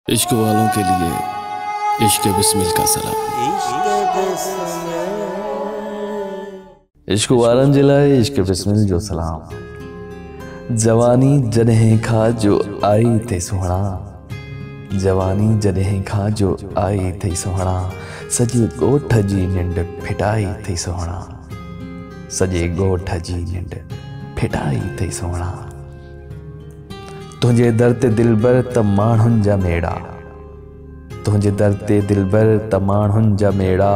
इश्क वालों के लिए इश्क बिस्मिल का सलाम। इश्क वारन जिलाए इश्क बिस्मिल जो सलाम। जवानी जॾहिं खां जो आई थे सुहणा, जवानी जॾहिं खां जो आई थई सुहणा, सॼे ॻोठ जी निंड फिटाई थई सुहणा, सॼे ॻोठ जी निंड फिटाई थई सुहणा। तुंहिंजे दर ते दिलबर त माण्हुनि जा मेड़ा, तुंहिंजे दर ते दिलबर त माण्हुनि जा मेड़ा,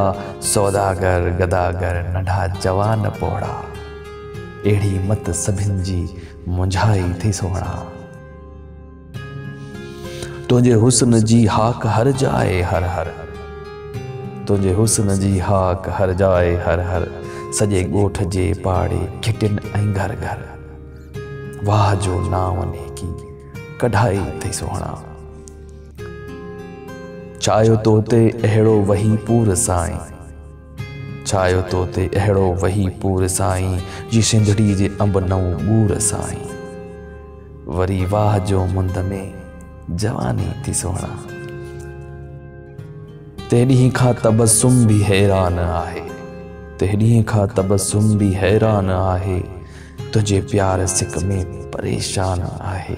सौदागर गदागर नंढा जवान पोड़ा, अहिड़ी मत सभिनि जी मुंझाई थई सुहिणा। तुंहिंजे हुस्न जी हाक हर जाए हर हर, तुंहिंजे हुस्न जी हाक हर जाए हर हर, सॼे ॻोठ जे पाड़े खिटियुनि ऐं घर घर, वाह जो नाम नेकी कढाई थई सुहिणा। चायो तो ते अहिड़ो वही पूर साईं, चायो तो ते अहिड़ो वही पूर साईं, जी सिंधड़ी जे अंब नऊ ॻूर साईं, वरी वाह जो मुंद में जवानी थी सुहिणा। तेॾीं खां तबस्सुम बि हैरान आहे, तेॾीं खां तबस्सुम बि हैरान आहे, तुंहिंजे प्यार सिक में परेशान आहे,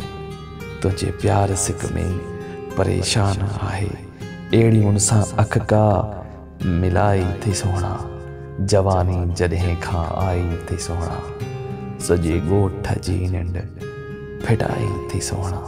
तुंहिंजे प्यार सिक में परेशान आहे, अहिड़ियुनि सां अख का मिलाई थी सुहिणा, जवानी जॾहिं खां आई थी सुहिणा, सॼे ॻोठ जी निंड फिटाई थी सुहिणा।